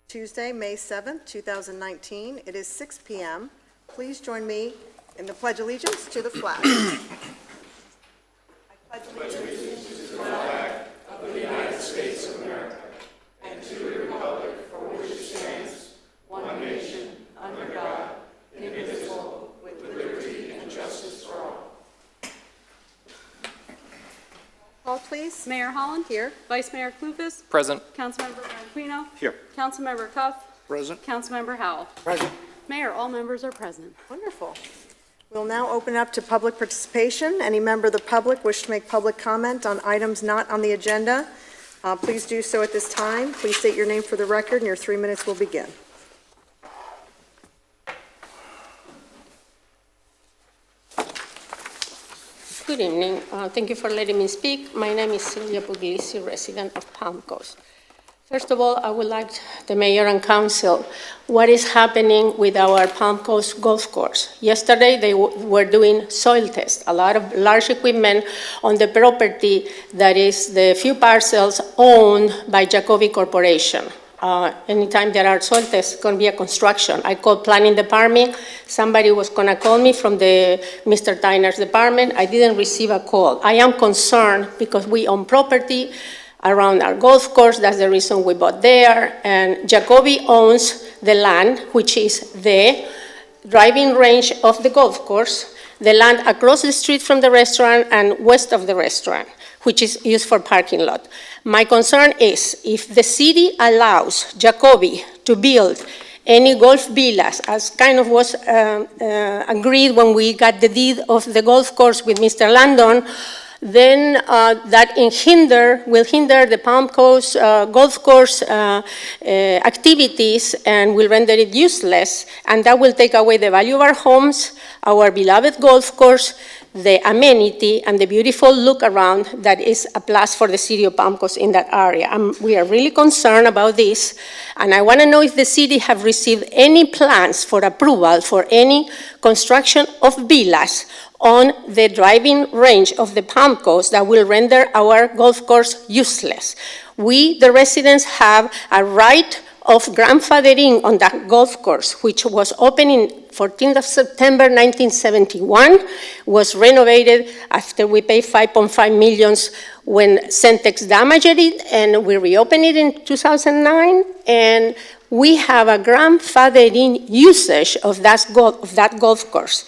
Tuesday, May 7th, 2019. It is 6 p.m. Please join me in the Pledge of Allegiance to the flag. I pledge allegiance to the flag of the United States of America and to the republic for which it stands, one nation, under God, indivisible, with liberty and justice for all. Call, please. Mayor Holland. Here. Vice Mayor Clufus. Present. Councilmember Aquino. Here. Councilmember Cuff. Present. Councilmember Howell. Present. Mayor, all members are present. Wonderful. We'll now open up to public participation. Any member of the public wish to make public comment on items not on the agenda, please do so at this time. Please state your name for the record, and your 3 minutes will begin. Good evening. Thank you for letting me speak. My name is Silvia Puglisi, resident of Palm Coast. First of all, I would like the mayor and council, what is happening with our Palm Coast golf course? Yesterday, they were doing soil tests, a lot of large equipment on the property that is the few parcels owned by Jacoby Corporation. Anytime there are soil tests, it's going to be a construction. I called planning department. Somebody was going to call me from the Mr. Tyner's department. I didn't receive a call. I am concerned because we own property around our golf course. That's the reason we bought there. And Jacoby owns the land, which is the driving range of the golf course, the land across the street from the restaurant and west of the restaurant, which is used for parking lot. My concern is if the city allows Jacoby to build any golf villas, as kind of was agreed when we got the deed of the golf course with Mr. Landon, then that will hinder the Palm Coast golf course activities and will render it useless, and that will take away the value of our homes, our beloved golf course, the amenity, and the beautiful look around that is a plus for the city of Palm Coast in that area. We are really concerned about this, and I want to know if the city have received any plans for approval for any construction of villas on the driving range of the Palm Coast that will render our golf course useless. We, the residents, have a right of grandfathering on that golf course, which was opened in 14th of September 1971, was renovated after we paid $5.5 million when Centex damaged it, and we reopened it in 2009, and we have a grandfathering usage of that golf course.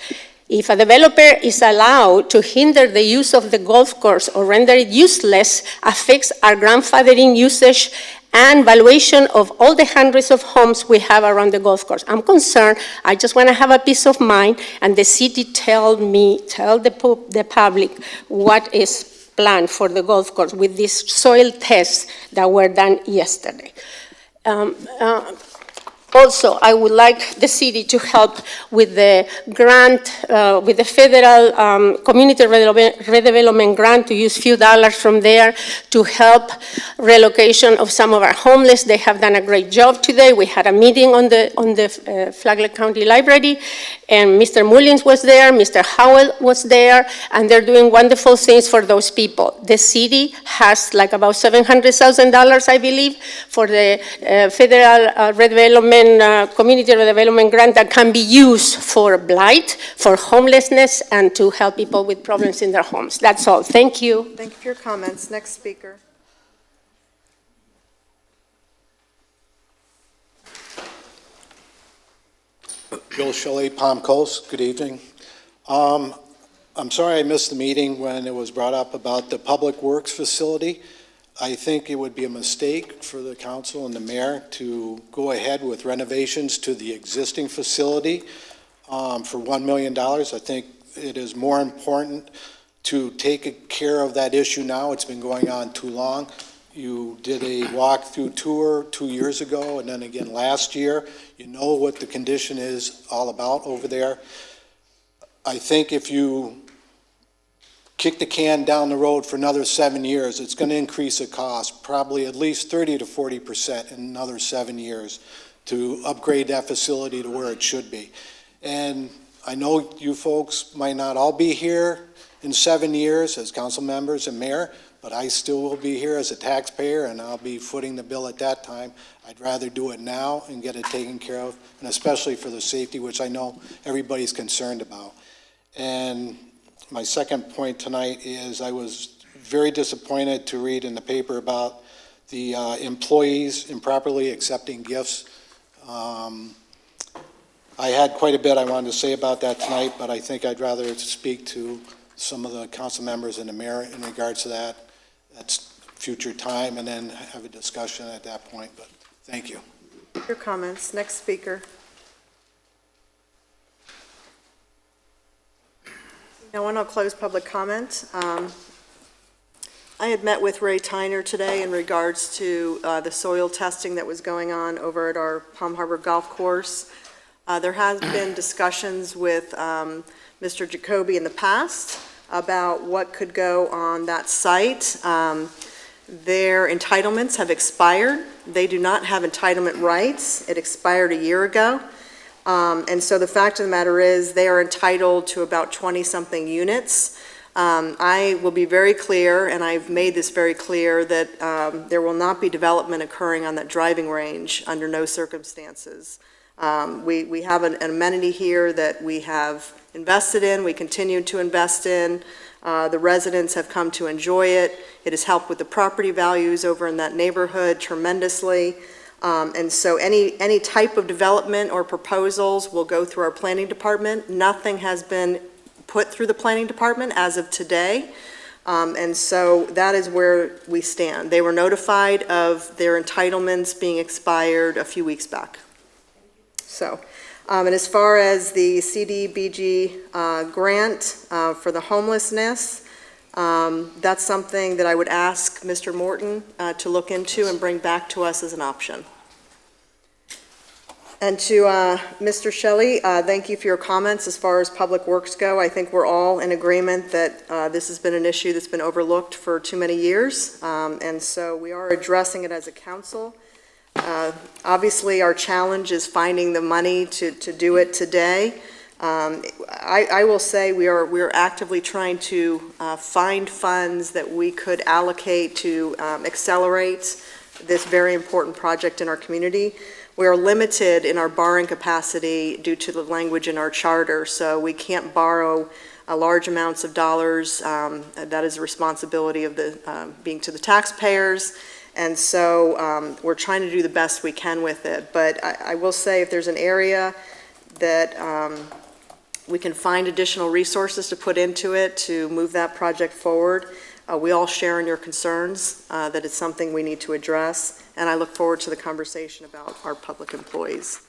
If a developer is allowed to hinder the use of the golf course or render it useless, affects our grandfathering usage and valuation of all the hundreds of homes we have around the golf course. I'm concerned. I just want to have a peace of mind, and the city tell the public what is planned for the golf course with these soil tests that were done yesterday. Also, I would like the city to help with the grant, with the federal community redevelopment grant, to use a few dollars from there to help relocation of some of our homeless. They have done a great job today. We had a meeting on the Flagler County Library, and Mr. Mullins was there, Mr. Howell was there, and they're doing wonderful things for those people. The city has like about $700,000, I believe, for the federal redevelopment community redevelopment grant that can be used for blight, for homelessness, and to help people with problems in their homes. That's all. Thank you. Thank you for your comments. Next speaker. Bill Shelley, Palm Coast. Good evening. I'm sorry I missed the meeting when it was brought up about the Public Works facility. I think it would be a mistake for the council and the mayor to go ahead with renovations to the existing facility for $1 million. I think it is more important to take care of that issue now. It's been going on too long. You did a walkthrough tour 2 years ago and then again last year. You know what the condition is all about over there. I think if you kick the can down the road for another 7 years, it's going to increase the cost, probably at least 30 to 40% in another 7 years to upgrade that facility to where it should be. And I know you folks might not all be here in 7 years as council members and mayor, but I still will be here as a taxpayer, and I'll be footing the bill at that time. I'd rather do it now and get it taken care of, and especially for the safety, which I know everybody's concerned about. And my second point tonight is I was very disappointed to read in the paper about the employees improperly accepting gifts. I had quite a bit I wanted to say about that tonight, but I think I'd rather speak to some of the council members and the mayor in regards to that. That's future time, and then have a discussion at that point, but thank you. Your comments. Next speaker. No one will close public comment. I had met with Ray Tyner today in regards to the soil testing that was going on over at our Palm Harbor Golf Course. There has been discussions with Mr. Jacoby in the past about what could go on that site. Their entitlements have expired. They do not have entitlement rights. It expired a year ago. And so the fact of the matter is they are entitled to about 20-something units. I will be very clear, and I've made this very clear, that there will not be development occurring on that driving range under no circumstances. We have an amenity here that we have invested in, we continue to invest in. The residents have come to enjoy it. It has helped with the property values over in that neighborhood tremendously. And so any type of development or proposals will go through our planning department. Nothing has been put through the planning department as of today. And so that is where we stand. They were notified of their entitlements being expired a few weeks back. So, and as far as the CDBG grant for the homelessness, that's something that I would ask Mr. Morton to look into and bring back to us as an option. And to Mr. Shelley, thank you for your comments as far as public works go. I think we're all in agreement that this has been an issue that's been overlooked for too many years, and so we are addressing it as a council. Obviously, our challenge is finding the money to do it today. I will say we are actively trying to find funds that we could allocate to accelerate this very important project in our community. We are limited in our borrowing capacity due to the language in our charter, so we can't borrow large amounts of dollars. That is a responsibility of being to the taxpayers. And so we're trying to do the best we can with it. But I will say if there's an area that we can find additional resources to put into it to move that project forward, we all share in your concerns that it's something we need to address. And I look forward to the conversation about our public employees.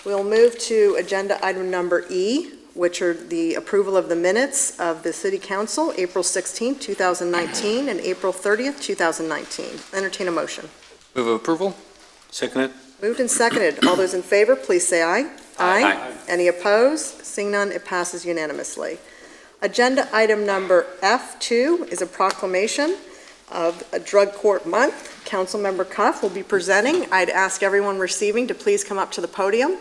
We'll move to agenda item number E, which are the approval of the minutes of the City Council, April 16th, 2019, and April 30th, 2019. Entertain a motion. Move approval. Second it. Moved and seconded. All those in favor, please say aye. Aye. Any opposed? Seeing none, it passes unanimously. Agenda item number F2 is a proclamation of a Drug Court Month. Councilmember Cuff will be presenting. I'd ask everyone receiving to please come up to the podium.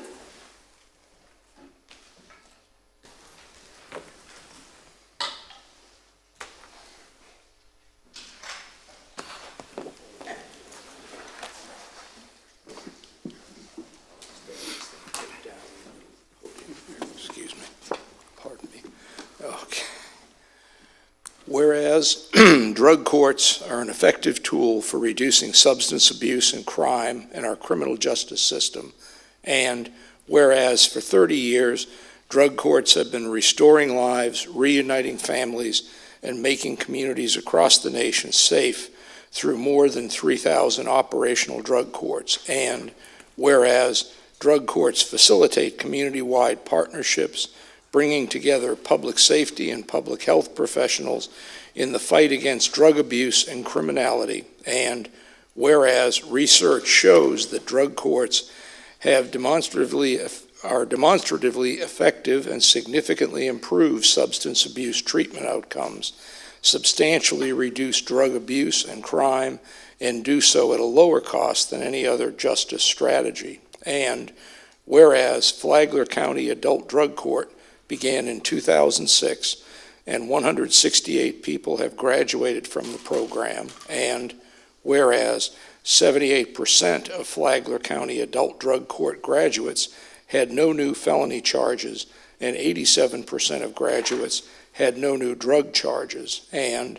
Whereas drug courts are an effective tool for reducing substance abuse and crime in our criminal justice system, and whereas for 30 years, drug courts have been restoring lives, reuniting families, and making communities across the nation safe through more than 3,000 operational drug courts, and whereas drug courts facilitate community-wide partnerships, bringing together public safety and public health professionals in the fight against drug abuse and criminality. And whereas research shows that drug courts are demonstratively effective and significantly improve substance abuse treatment outcomes, substantially reduce drug abuse and crime, and do so at a lower cost than any other justice strategy. And whereas Flagler County Adult Drug Court began in 2006, and 168 people have graduated from the program. And whereas 78% of Flagler County Adult Drug Court graduates had no new felony charges, and 87% of graduates had no new drug charges. And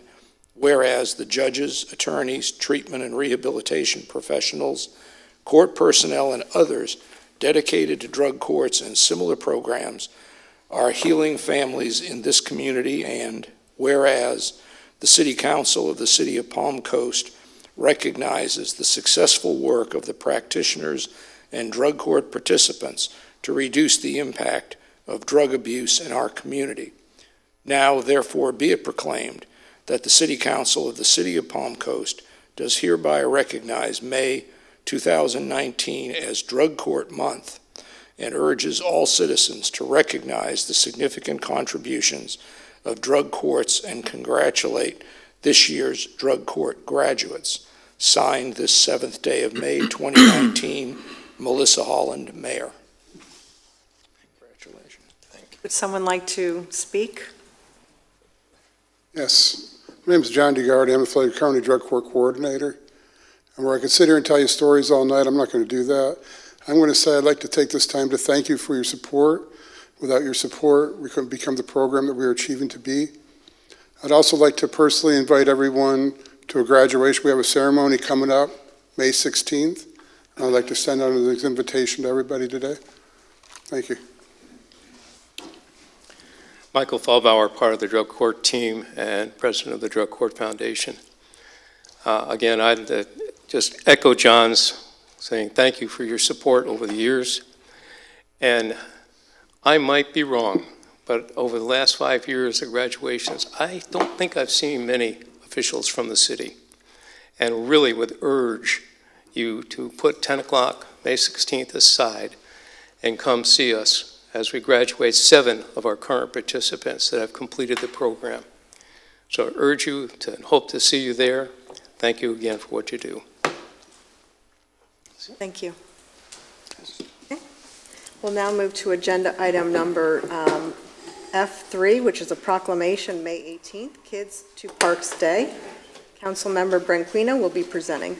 whereas the judges, attorneys, treatment and rehabilitation professionals, court personnel, and others dedicated to drug courts and similar programs are healing families in this community. And whereas the City Council of the City of Palm Coast recognizes the successful work of the practitioners and drug court participants to reduce the impact of drug abuse in our community. Now, therefore, be it proclaimed that the City Council of the City of Palm Coast does hereby recognize May 2019 as Drug Court Month and urges all citizens to recognize the significant contributions of drug courts and congratulate this year's drug court graduates. Signed this 7th day of May 2019, Melissa Holland, Mayor. Congratulations. Would someone like to speak? Yes. My name is John DeGardi. I'm the Flagler County Drug Court Coordinator. And where I could sit here and tell you stories all night, I'm not going to do that. I'm going to say I'd like to take this time to thank you for your support. Without your support, we couldn't become the program that we are achieving to be. I'd also like to personally invite everyone to a graduation. We have a ceremony coming up May 16th. And I'd like to send out this invitation to everybody today. Thank you. Michael Fallbauer, part of the drug court team and president of the Drug Court Foundation. Again, I'd just echo John's saying thank you for your support over the years. And I might be wrong, but over the last 5 years of graduations, I don't think I've seen many officials from the city, and really would urge you to put 10 o'clock, May 16th aside and come see us as we graduate 7 of our current participants that have completed the program. So I urge you to hope to see you there. Thank you again for what you do. Thank you. Okay. We'll now move to agenda item number F3, which is a proclamation, May 18th, Kids to Parks Day. Councilmember Branquinho will be presenting.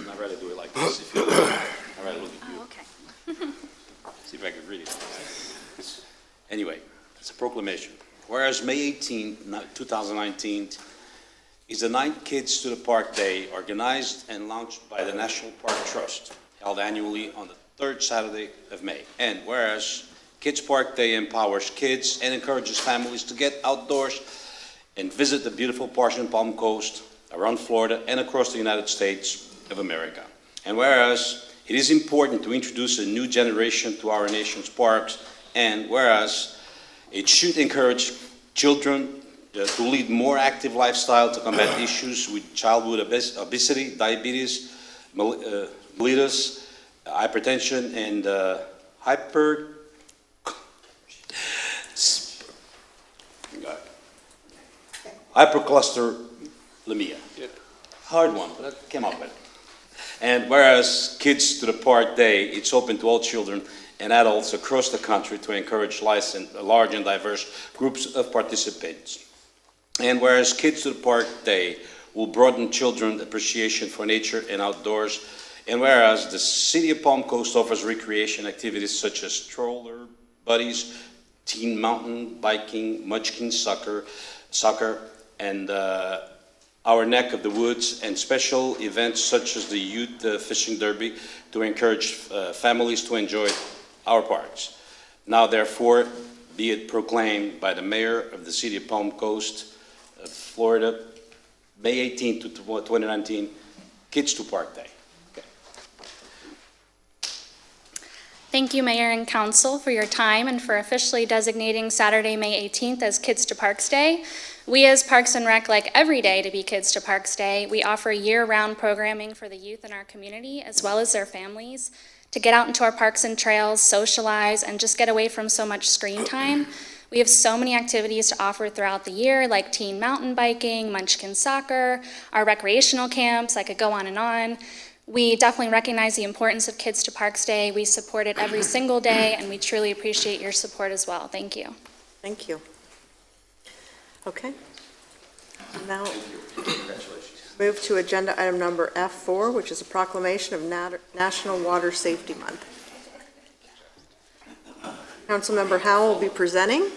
I'd rather do it like this if you don't. I'd rather look at you. Oh, okay. See if I can read it. Anyway, it's a proclamation. Whereas May 18, 2019 is the 9th Kids to the Park Day, organized and launched by the National Park Trust, held annually on the 3rd Saturday of May. And whereas Kids Park Day empowers kids and encourages families to get outdoors and visit the beautiful parks in Palm Coast, around Florida, and across the United States of America. And whereas it is important to introduce a new generation to our nation's parks, and whereas it should encourage children to lead more active lifestyle to combat issues with childhood obesity, diabetes, mellitus, hypertension, and hypercholesterolemia. Hard one, but I came up with it. And whereas Kids to the Park Day, it's open to all children and adults across the country to encourage large and diverse groups of participants. And whereas Kids to the Park Day will broaden children's appreciation for nature and outdoors, and whereas the City of Palm Coast offers recreation activities such as stroller buddies, teen mountain biking, munchkin soccer, and our neck of the woods, and special events such as the Youth Fishing Derby to encourage families to enjoy our parks. Now, therefore, be it proclaimed by the Mayor of the City of Palm Coast, Florida, May 18, 2019, Kids to Park Day. Okay. Thank you, Mayor and Council, for your time and for officially designating Saturday, May 18th as Kids to Parks Day. We as Parks and Rec like every day to be Kids to Parks Day. We offer year-round programming for the youth in our community as well as their families to get out into our parks and trails, socialize, and just get away from so much screen time. We have so many activities to offer throughout the year, like teen mountain biking, Munchkin soccer, our recreational camps. I could go on and on. We definitely recognize the importance of Kids to Parks Day. We support it every single day, and we truly appreciate your support as well. Thank you. Thank you. Okay. Now, move to agenda item number F4, which is a proclamation of National Water Safety Month. Councilmember Howell will be presenting.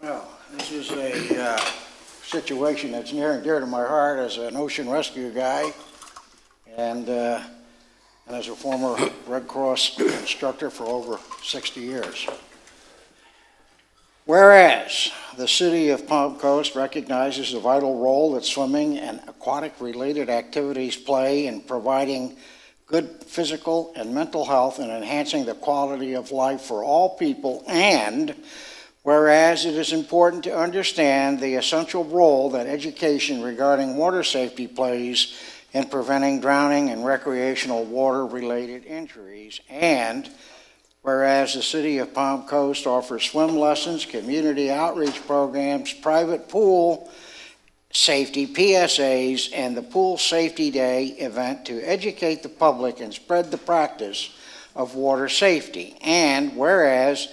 Well, this is a situation that's near and dear to my heart as an ocean rescue guy and as a former Red Cross instructor for over 60 years. Whereas the city of Palm Coast recognizes the vital role that swimming and aquatic-related activities play in providing good physical and mental health and enhancing the quality of life for all people, and whereas it is important to understand the essential role that education regarding water safety plays in preventing drowning and recreational water-related injuries, and whereas the city of Palm Coast offers swim lessons, community outreach programs, private pool safety, PSAs, and the Pool Safety Day event to educate the public and spread the practice of water safety, and whereas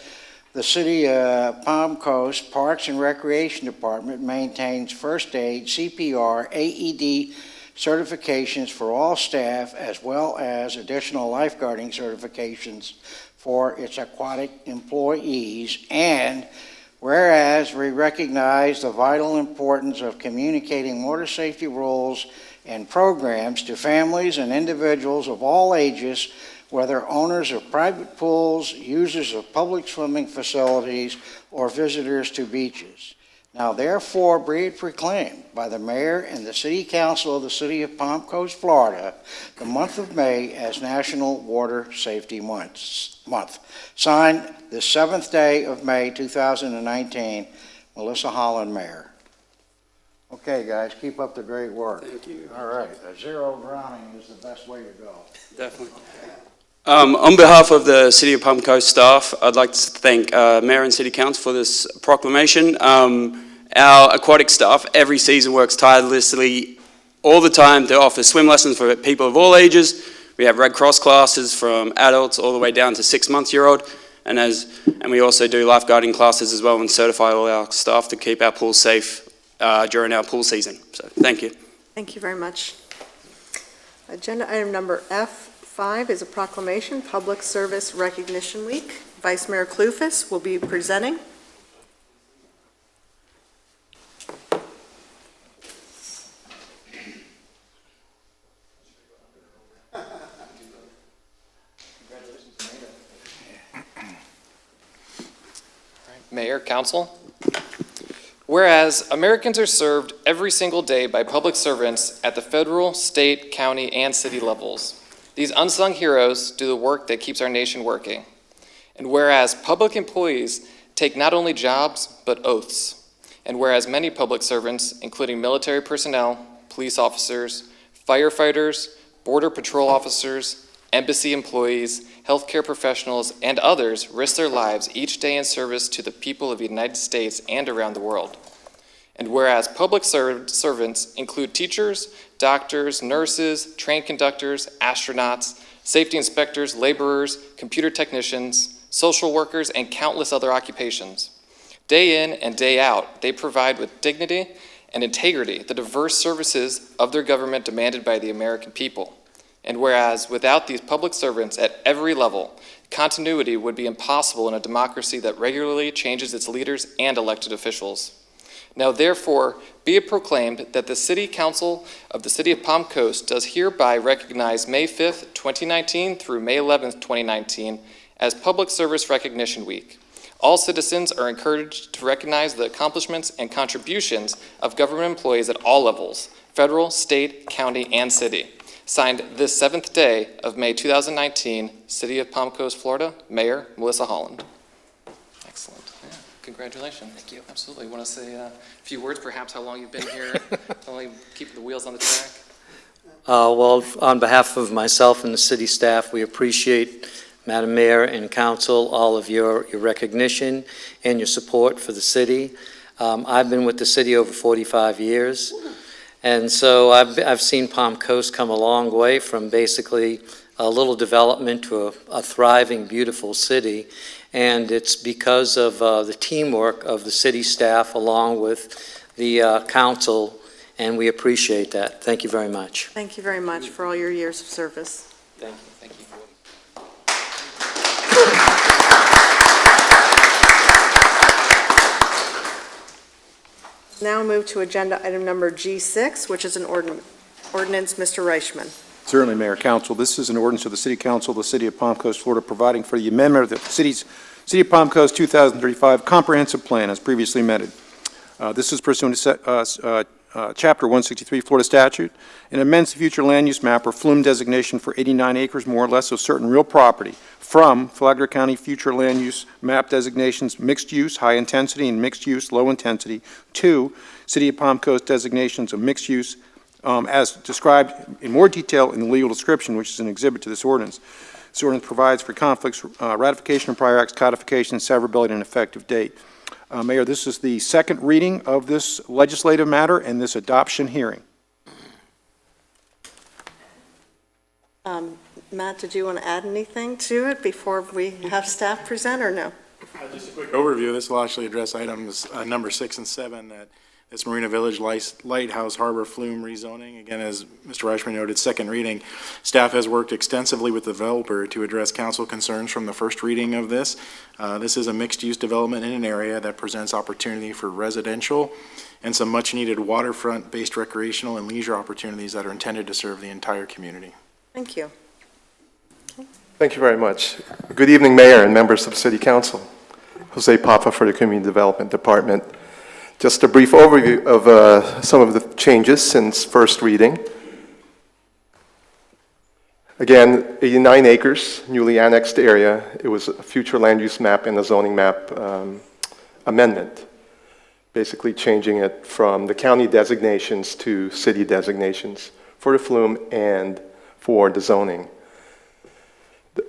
the City of Palm Coast Parks and Recreation Department maintains first aid, CPR, AED certifications for all staff, as well as additional lifeguarding certifications for its aquatic employees. And whereas we recognize the vital importance of communicating water safety rules and programs to families and individuals of all ages, whether owners of private pools, users of public swimming facilities, or visitors to beaches. Now therefore be it proclaimed by the Mayor and the City Council of the City of Palm Coast, Florida, the month of May as National Water Safety Month. Signed the 7th day of May 2019, Melissa Holland, Mayor. Okay, guys, keep up the great work. Thank you. All right, zero drowning is the best way to go. Definitely. On behalf of the City of Palm Coast staff, I'd like to thank Mayor and City Council for this proclamation. Our aquatic staff every season works tirelessly all the time to offer swim lessons for people of all ages. We have Red Cross classes from adults all the way down to 6-month-old, and we also do lifeguarding classes as well and certify all our staff to keep our pool safe during our pool season. So thank you. Thank you very much. Agenda item number F5 is a proclamation, Public Service Recognition Week. Vice Mayor Clufus will be presenting. Mayor, Council. Whereas Americans are served every single day by public servants at the federal, state, county, and city levels. These unsung heroes do the work that keeps our nation working. And whereas public employees take not only jobs, but oaths. And whereas many public servants, including military personnel, police officers, firefighters, border patrol officers, embassy employees, healthcare professionals, and others risk their lives each day in service to the people of the United States and around the world. And whereas public servants include teachers, doctors, nurses, train conductors, astronauts, safety inspectors, laborers, computer technicians, social workers, and countless other occupations. Day in and day out, they provide with dignity and integrity the diverse services of their government demanded by the American people. And whereas without these public servants at every level, continuity would be impossible in a democracy that regularly changes its leaders and elected officials. Now therefore, be it proclaimed that the City Council of the City of Palm Coast does hereby recognize May 5th, 2019 through May 11th, 2019 as Public Service Recognition Week. All citizens are encouraged to recognize the accomplishments and contributions of government employees at all levels, federal, state, county, and city. Signed this 7th day of May 2019, City of Palm Coast, Florida, Mayor Melissa Holland. Excellent. Yeah, congratulations. Thank you. Absolutely. Want to say a few words, perhaps how long you've been here, how long you've keeping the wheels on the track? Well, on behalf of myself and the city staff, we appreciate, Madam Mayor and Council, all of your recognition and your support for the city. I've been with the city over 45 years, and so I've seen Palm Coast come a long way from basically a little development to a thriving, beautiful city, and it's because of the teamwork of the city staff along with the council, and we appreciate that. Thank you very much. Thank you very much for all your years of service. Thank you. Thank you. Now move to agenda item number G6, which is an ordinance. Mr. Reichman. Certainly, Mayor, Council. This is an ordinance of the City Council of the City of Palm Coast, Florida, providing for the amendment of the City of Palm Coast 2035 Comprehensive Plan as previously amended. This is pursuant to Chapter 163 Florida Statute, and amends the future land use map or flume designation for 89 acres more or less of certain real property from Flagler County future land use map designations mixed use, high intensity, and mixed use, low intensity, to City of Palm Coast designations of mixed use as described in more detail in the legal description, which is an exhibit to this ordinance. This ordinance provides for conflicts, ratification of prior acts, codification, severability, and effective date. Mayor, this is the second reading of this legislative matter and this adoption hearing. Matt, did you want to add anything to it before we have staff present, or no? Just a quick overview. This will actually address items number 6 and 7, that this Marina Village Lighthouse Harbor Flume rezoning. Again, as Mr. Reichman noted, second reading. Staff has worked extensively with the developer to address council concerns from the first reading of this. This is a mixed-use development in an area that presents opportunity for residential and some much-needed waterfront-based recreational and leisure opportunities that are intended to serve the entire community. Thank you. Thank you very much. Good evening, Mayor and members of City Council. Jose Papa for the Community Development Department. Just a brief overview of some of the changes since first reading. Again, 89 acres, newly annexed area. It was a future land use map and a zoning map amendment, basically changing it from the county designations to city designations for the flume and for the zoning.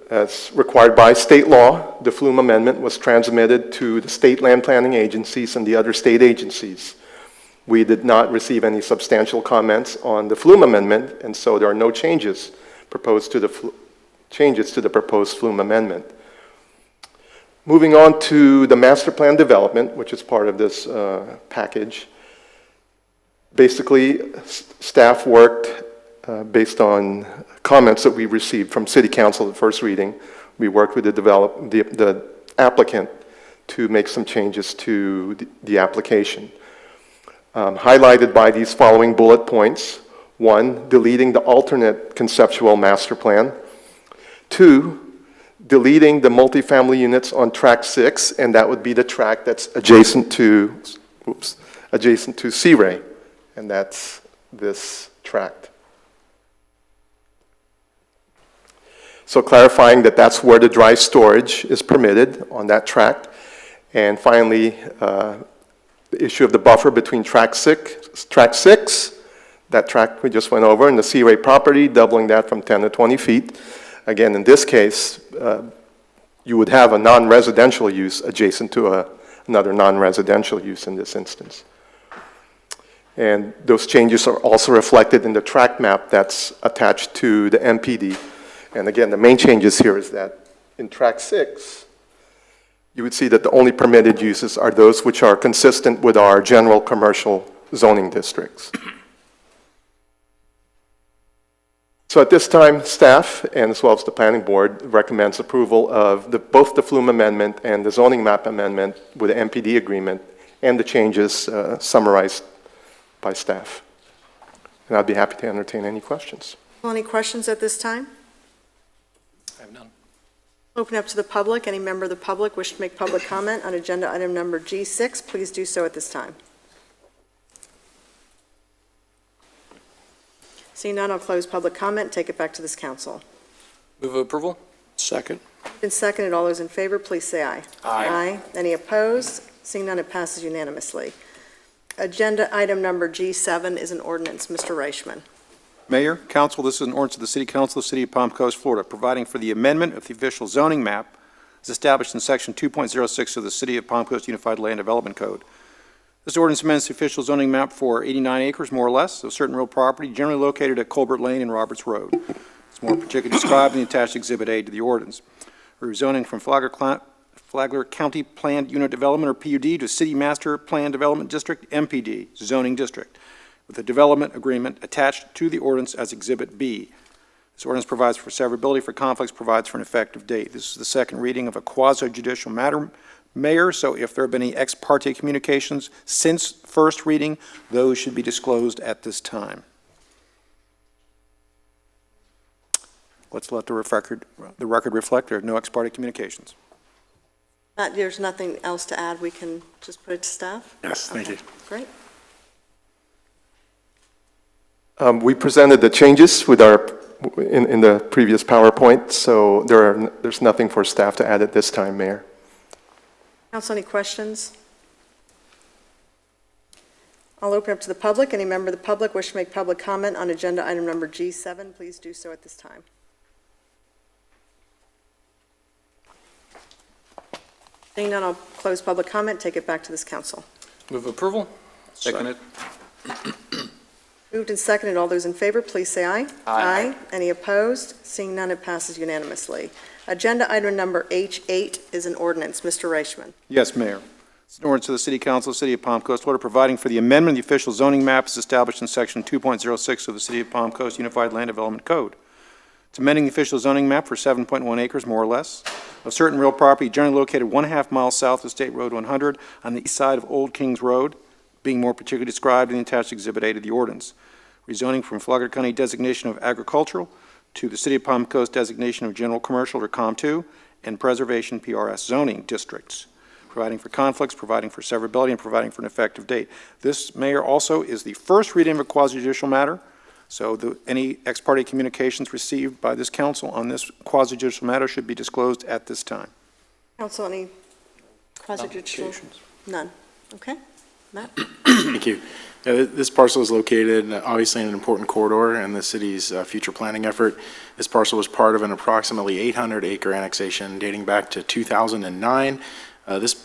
As required by state law, the flume amendment was transmitted to the state land planning agencies and the other state agencies. We did not receive any substantial comments on the flume amendment, and so there are no changes proposed to the proposed flume amendment. Moving on to the master plan development, which is part of this package. Basically, staff worked based on comments that we received from City Council at first reading. We worked with the applicant to make some changes to the application. Highlighted by these following bullet points. 1, deleting the alternate conceptual master plan. 2, deleting the multifamily units on track 6, and that would be the track that's adjacent to Sea Ray, and that's this tract. So clarifying that that's where the dry storage is permitted on that tract. And finally, the issue of the buffer between track 6, that tract we just went over, and the Sea Ray property, doubling that from 10 to 20 feet. Again, in this case, you would have a non-residential use adjacent to another non-residential use in this instance. And those changes are also reflected in the tract map that's attached to the MPD. And again, the main changes here is that in track 6, you would see that the only permitted uses are those which are consistent with our general commercial zoning districts. So at this time, staff, and as well as the planning board, recommends approval of both the flume amendment and the zoning map amendment with the MPD agreement and the changes summarized by staff. And I'd be happy to entertain any questions. Well, any questions at this time? I have none. Open up to the public. Any member of the public wish to make public comment on agenda item number G6, please do so at this time. Seeing none, I'll close public comment, take it back to this council. Move approval? Second. Been seconded. All those in favor, please say aye. Aye. Any opposed? Seeing none, it passes unanimously. Agenda item number G7 is an ordinance. Mr. Reichman. Mayor, council, this is an ordinance of the City Council of the City of Palm Coast, Florida, providing for the amendment of the official zoning map as established in Section 2.06 of the City of Palm Coast Unified Land Development Code. This ordinance amends the official zoning map for 89 acres, more or less, of certain real property generally located at Colbert Lane and Roberts Road. It's more particularly described in the attached Exhibit A to the ordinance. Rezoning from Flagler County Planned Unit Development, or PUD, to City Master Plan Development District, MPD, zoning district, with a development agreement attached to the ordinance as Exhibit B. This ordinance provides for severability for conflicts, provides for an effective date. This is the second reading of a quasi-judicial matter, Mayor, so if there have been any ex parte communications since first reading, those should be disclosed at this time. Let's let the record reflect there are no ex parte communications. There's nothing else to add. We can just put it to staff? Yes, thank you. Great. We presented the changes with in the previous PowerPoint, so there's nothing for staff to add at this time, Mayor. Council, any questions? I'll open up to the public. Any member of the public wish to make public comment on agenda item number G7, please do so at this time. Seeing none, I'll close public comment, take it back to this council. Move approval? Seconded. Moved and seconded. All those in favor, please say aye. Aye. Any opposed? Seeing none, it passes unanimously. Agenda item number H8 is an ordinance. Mr. Reichman. Yes, Mayor. It's an ordinance of the City Council of the City of Palm Coast, Florida, providing for the amendment of the official zoning map as established in Section 2.06 of the City of Palm Coast Unified Land Development Code. It's amending the official zoning map for 7.1 acres, more or less, of certain real property generally located 1/2 mile south of State Road 100 on the east side of Old Kings Road, being more particularly described in the attached Exhibit A to the ordinance. Rezoning from Flagler County designation of agricultural to the City of Palm Coast designation of general commercial, or COM2, and preservation PRS zoning districts, providing for conflicts, providing for severability, and providing for an effective date. This, Mayor, also is the first reading of a quasi-judicial matter, so any ex parte communications received by this council on this quasi-judicial matter should be disclosed at this time. Council, any quasi-judicial? None. Okay. Matt? Thank you. This parcel is located obviously in an important corridor in the city's future planning effort. This parcel was part of an approximately 800-acre annexation dating back to 2009. This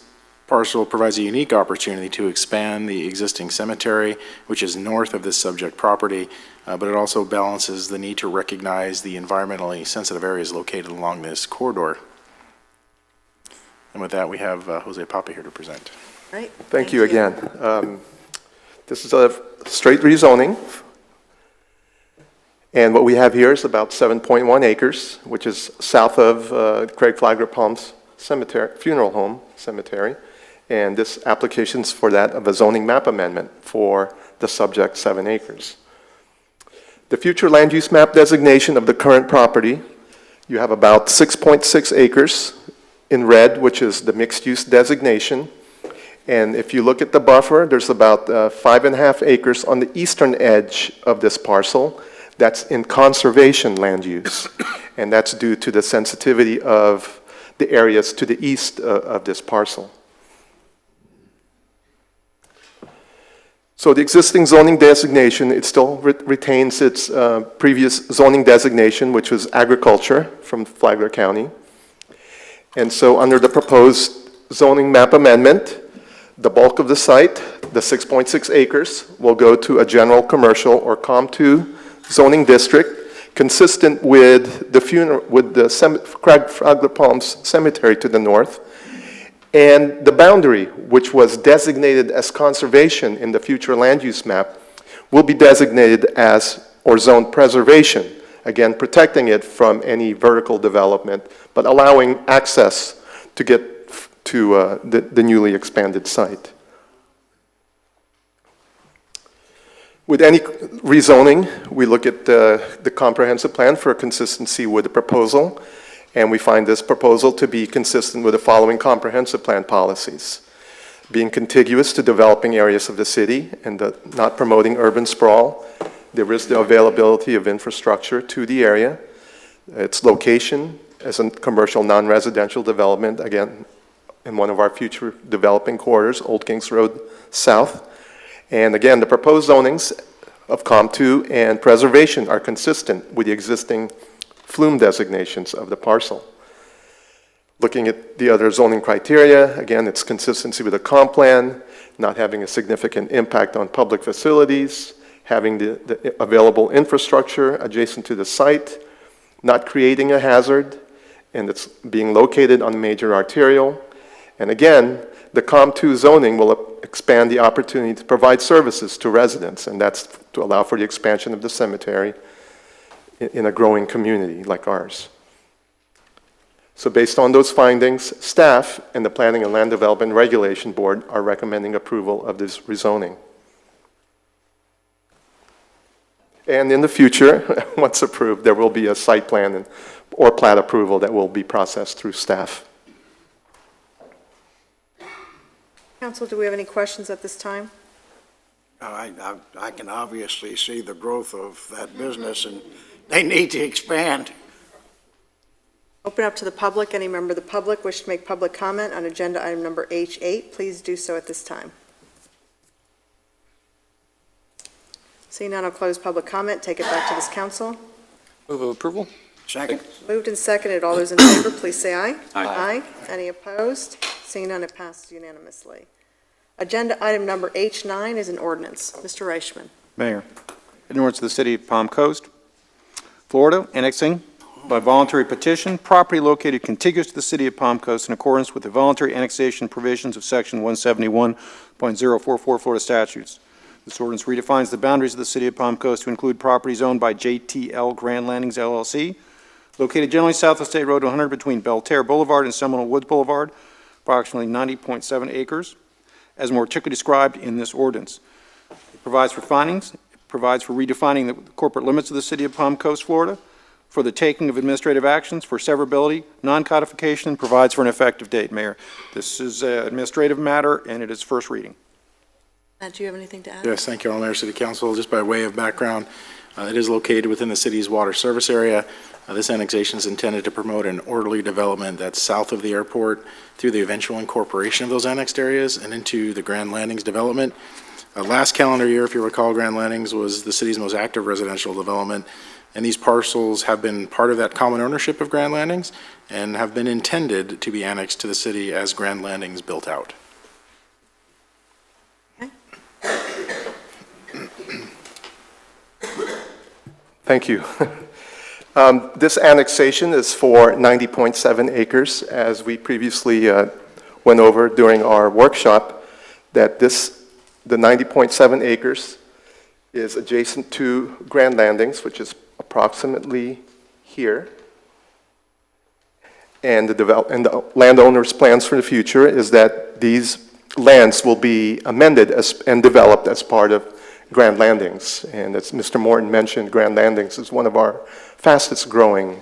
parcel provides a unique opportunity to expand the existing cemetery, which is north of this subject property, but it also balances the need to recognize the environmentally sensitive areas located along this corridor. And with that, we have Jose Papa here to present. Right. Thank you again. This is a straight rezoning, and what we have here is about 7.1 acres, which is south of Craig Flagler Palms Cemetery, Funeral Home Cemetery, and this application is for that of a zoning map amendment for the subject 7 acres. The future land use map designation of the current property, you have about 6.6 acres in red, which is the mixed use designation. And if you look at the buffer, there's about 5.5 acres on the eastern edge of this parcel that's in conservation land use. And that's due to the sensitivity of the areas to the east of this parcel. So the existing zoning designation, it still retains its previous zoning designation, which was agriculture from Flagler County. And so under the proposed zoning map amendment, the bulk of the site, the 6.6 acres, will go to a general commercial, or COM2 zoning district, consistent with the Craig Flagler Palms Cemetery to the north. And the boundary, which was designated as conservation in the future land use map, will be designated as, or zone preservation, again protecting it from any vertical development, but allowing access to get to the newly expanded site. With any rezoning, we look at the comprehensive plan for consistency with the proposal, and we find this proposal to be consistent with the following comprehensive plan policies: being contiguous to developing areas of the city and not promoting urban sprawl, There is the availability of infrastructure to the area. Its location as a commercial non-residential development, again, in one of our future developing corridors, Old Kings Road South. And again, the proposed zonings of COM2 and preservation are consistent with the existing flume designations of the parcel. Looking at the other zoning criteria, again, it's consistency with the comp plan, not having a significant impact on public facilities, having the available infrastructure adjacent to the site, not creating a hazard, and it's being located on a major arterial. And again, the COM2 zoning will expand the opportunity to provide services to residents, and that's to allow for the expansion of the cemetery in a growing community like ours. So based on those findings, staff and the Planning and Land Development Regulation Board are recommending approval of this rezoning. And in the future, once approved, there will be a site plan or plat approval that will be processed through staff. Council, do we have any questions at this time? I can obviously see the growth of that business, and they need to expand. Open up to the public. Any member of the public wish to make public comment on agenda item number H8, please do so at this time. Seeing none, I'll close public comment. Take it back to this council. Move of approval? Second. Moved and seconded. All those in favor, please say aye. Aye. Any opposed? Seeing none, it passes unanimously. Agenda item number H9 is an ordinance. Mr. Reichman. Mayor, in ordinance of the City of Palm Coast, Florida, annexing by voluntary petition property located contiguous to the City of Palm Coast in accordance with the voluntary annexation provisions of Section 171.044 Florida statutes. This ordinance redefines the boundaries of the City of Palm Coast to include properties owned by JTL Grand Landings LLC, located generally south of State Road 100 between Belterre Boulevard and Seminole Woods Boulevard, approximately 90.7 acres, as more particularly described in this ordinance. It provides for findings, it provides for redefining the corporate limits of the City of Palm Coast, Florida, for the taking of administrative actions, for severability, non-codification, and provides for an effective date, Mayor. This is an administrative matter, and it is first reading. Matt, do you have anything to add? Yes, thank you, Mayor, City Council. Just by way of background, it is located within the city's water service area. This annexation is intended to promote an orderly development that's south of the airport through the eventual incorporation of those annexed areas and into the Grand Landings development. Last calendar year, if you recall, Grand Landings was the city's most active residential development, and these parcels have been part of that common ownership of Grand Landings and have been intended to be annexed to the city as Grand Landings built out. Thank you. This annexation is for 90.7 acres, as we previously went over during our workshop, that the 90.7 acres is adjacent to Grand Landings, which is approximately here. And the landowner's plans for the future is that these lands will be amended and developed as part of Grand Landings. And as Mr. Morton mentioned, Grand Landings is one of our fastest growing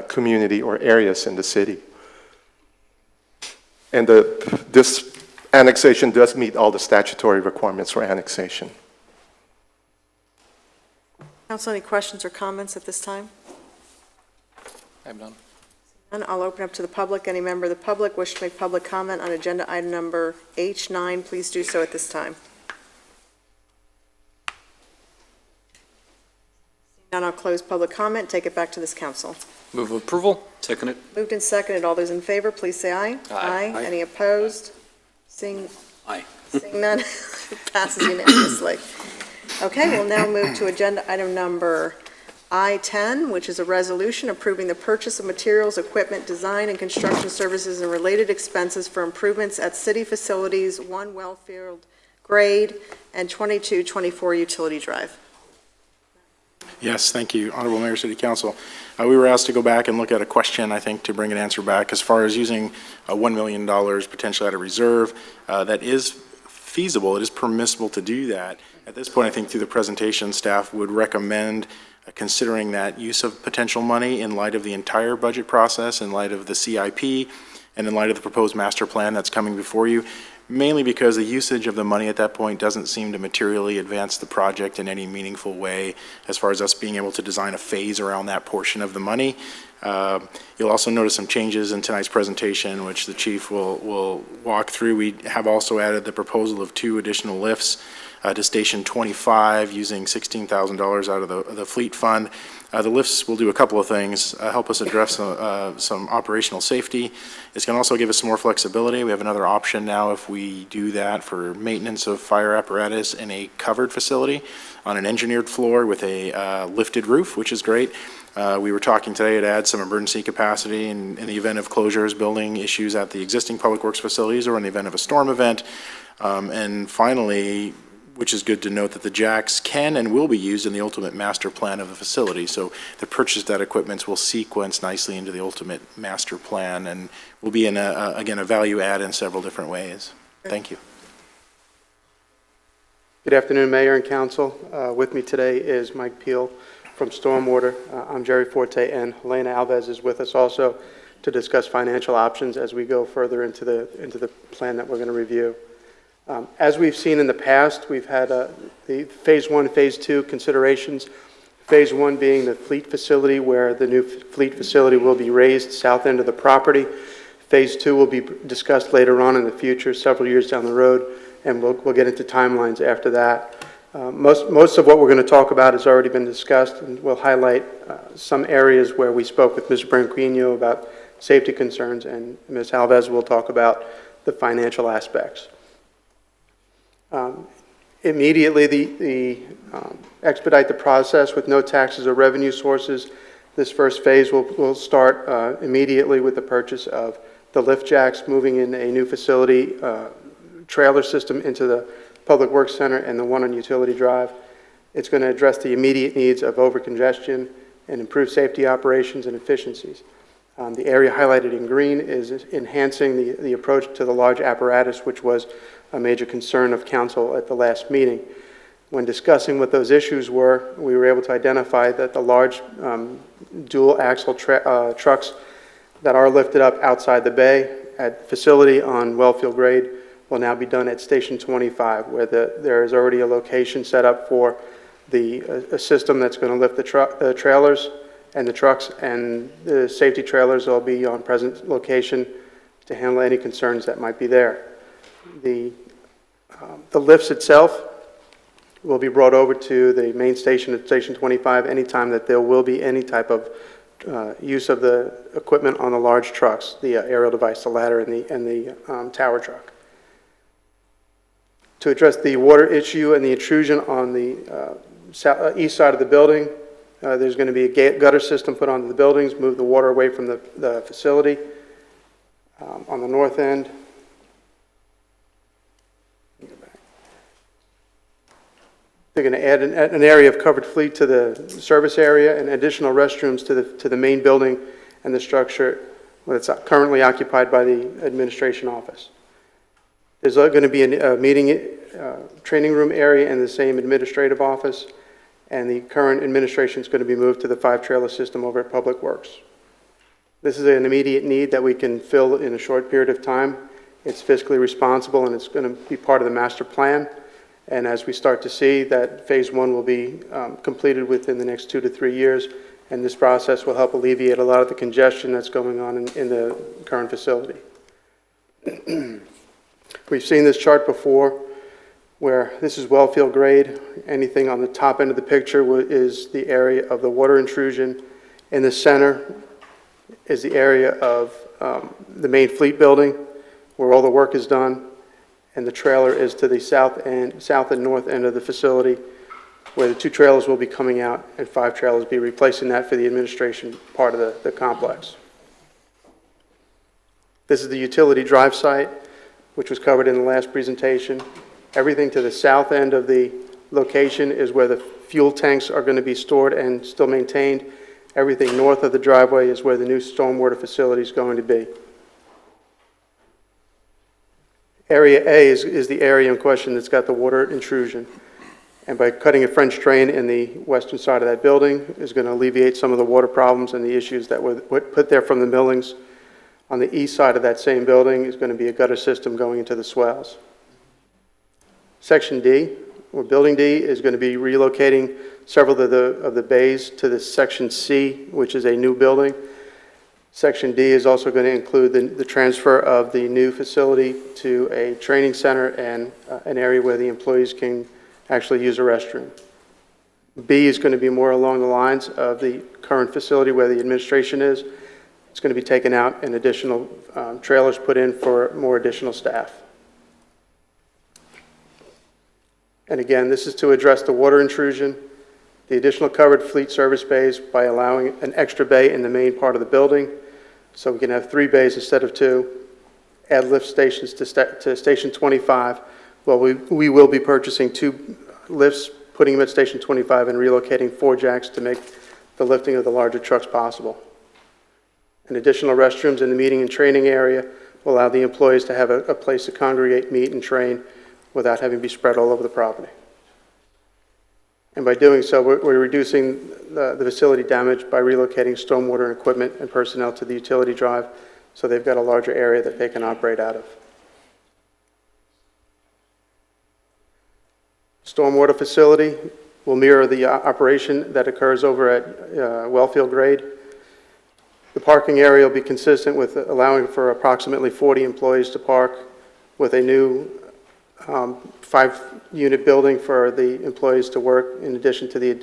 community or areas in the city. And this annexation does meet all the statutory requirements for annexation. Council, any questions or comments at this time? I have none. None. I'll open up to the public. Any member of the public wish to make public comment on agenda item number H9, please do so at this time. None, I'll close public comment. Take it back to this council. Move of approval? Second it. Moved and seconded. All those in favor, please say aye. Aye. Any opposed? Seeing Aye. none, it passes unanimously. Okay, we'll now move to agenda item number I-10, which is a resolution approving the purchase of materials, equipment, design, and construction services and related expenses for improvements at city facilities 1 Wellfield Grade and 2224 Utility Drive. Yes, thank you, Honorable Mayor, City Council. We were asked to go back and look at a question, I think, to bring an answer back as far as using $1 million potentially out of reserve. That is feasible. It is permissible to do that. At this point, I think through the presentation, staff would recommend considering that use of potential money in light of the entire budget process, in light of the CIP, and in light of the proposed master plan that's coming before you. mainly because the usage of the money at that point doesn't seem to materially advance the project in any meaningful way as far as us being able to design a phase around that portion of the money. You'll also notice some changes in tonight's presentation, which the chief will walk through. We have also added the proposal of 2 additional lifts to Station 25 using $16,000 out of the fleet fund. The lifts will do a couple of things, help us address some operational safety. It's going to also give us some more flexibility. We have another option now if we do that for maintenance of fire apparatus in a covered facility on an engineered floor with a lifted roof, which is great. We were talking today to add some emergency capacity in the event of closures, building issues at the existing public works facilities, or in the event of a storm event. And finally, which is good to note, that the jacks can and will be used in the ultimate master plan of the facility. So the purchase of that equipment will sequence nicely into the ultimate master plan and will be, again, a value add in several different ways. Thank you. Good afternoon, Mayor and Council. With me today is Mike Peel from Stormwater. I'm Jerry Forte, and Helena Alves is with us also to discuss financial options as we go further into the plan that we're going to review. As we've seen in the past, we've had the Phase 1, Phase 2 considerations. Phase 1 being the fleet facility, where the new fleet facility will be raised south end of the property. Phase 2 will be discussed later on in the future, several years down the road, and we'll get into timelines after that. Most of what we're going to talk about has already been discussed, and we'll highlight some areas where we spoke with Ms. Branquinho about safety concerns, and Ms. Alves will talk about the financial aspects. Immediately, the expedite the process with no taxes or revenue sources. This first phase will start immediately with the purchase of the lift jacks, moving in a new facility trailer system into the Public Works Center and the one on Utility Drive. It's going to address the immediate needs of overcongestion and improve safety operations and efficiencies. The area highlighted in green is enhancing the approach to the large apparatus, which was a major concern of council at the last meeting. When discussing what those issues were, we were able to identify that the large dual axle trucks that are lifted up outside the bay at facility on Wellfield Grade will now be done at Station 25, where there is already a location set up for a system that's going to lift the trailers and the trucks, and the safety trailers will be on present location to handle any concerns that might be there. The lifts itself will be brought over to the main station at Station 25 anytime that there will be any type of use of the equipment on the large trucks, the aerial device, the ladder, and the tower truck. To address the water issue and the intrusion on the east side of the building, there's going to be a gutter system put onto the buildings, move the water away from the facility. On the north end, they're going to add an area of covered fleet to the service area and additional restrooms to the main building and the structure that's currently occupied by the administration office. There's going to be a meeting training room area in the same administrative office, and the current administration is going to be moved to the 5-trailer system over at Public Works. This is an immediate need that we can fill in a short period of time. It's fiscally responsible, and it's going to be part of the master plan. And as we start to see that Phase 1 will be completed within the next 2 to 3 years, and this process will help alleviate a lot of the congestion that's going on in the current facility. We've seen this chart before, where this is Wellfield Grade. Anything on the top end of the picture is the area of the water intrusion. In the center is the area of the main fleet building, where all the work is done, and the trailer is to the south and north end of the facility, where the 2 trailers will be coming out and 5 trailers be replacing that for the administration part of the complex. This is the Utility Drive site, which was covered in the last presentation. Everything to the south end of the location is where the fuel tanks are going to be stored and still maintained. Everything north of the driveway is where the new stormwater facility is going to be. Area A is the area in question that's got the water intrusion. And by cutting a French drain in the western side of that building is going to alleviate some of the water problems and the issues that were put there from the millings. On the east side of that same building is going to be a gutter system going into the swells. Section D, or Building D, is going to be relocating several of the bays to the Section C, which is a new building. Section D is also going to include the transfer of the new facility to a training center and an area where the employees can actually use a restroom. B is going to be more along the lines of the current facility where the administration is. It's going to be taken out and additional trailers put in for more additional staff. And again, this is to address the water intrusion, the additional covered fleet service bays by allowing an extra bay in the main part of the building, so we can have 3 bays instead of 2, add lift stations to Station 25. Well, we will be purchasing 2 lifts, putting them at Station 25 and relocating 4 jacks to make the lifting of the larger trucks possible. And additional restrooms in the meeting and training area will allow the employees to have a place to congregate, meet, and train without having to be spread all over the property. And by doing so, we're reducing the facility damage by relocating stormwater equipment and personnel to the utility drive, so they've got a larger area that they can operate out of. Stormwater facility will mirror the operation that occurs over at Wellfield Grade. The parking area will be consistent with allowing for approximately 40 employees to park, with a new 5-unit building for the employees to work, in addition to the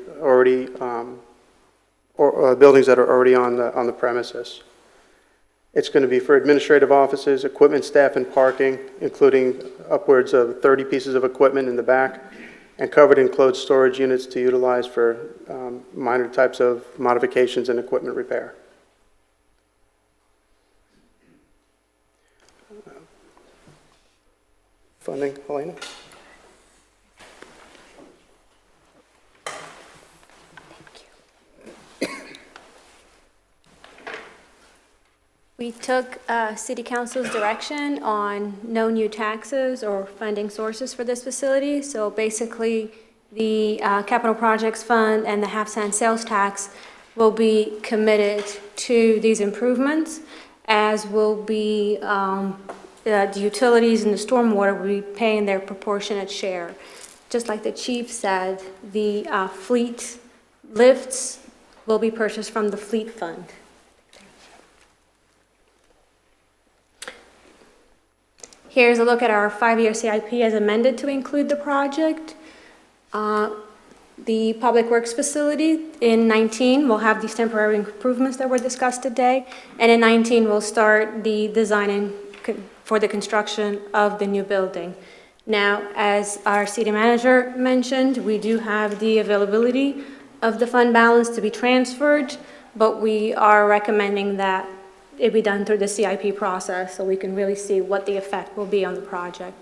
buildings that are already on the premises. It's going to be for administrative offices, equipment, staff, and parking, including upwards of 30 pieces of equipment in the back, and covered enclosed storage units to utilize for minor types of modifications and equipment repair. Funding, Helena? We took City Council's direction on no new taxes or funding sources for this facility. So basically, the Capital Projects Fund and the half-cent sales tax will be committed to these improvements, as will be the utilities and the stormwater will be paying their proportionate share. Just like the chief said, the fleet lifts will be purchased from the fleet fund. Here's a look at our 5-year CIP as amended to include the project. The Public Works facility in 19 will have these temporary improvements that were discussed today, and in 19 we'll start the design for the construction of the new building. Now, as our city manager mentioned, we do have the availability of the fund balance to be transferred, but we are recommending that it be done through the CIP process so we can really see what the effect will be on the project.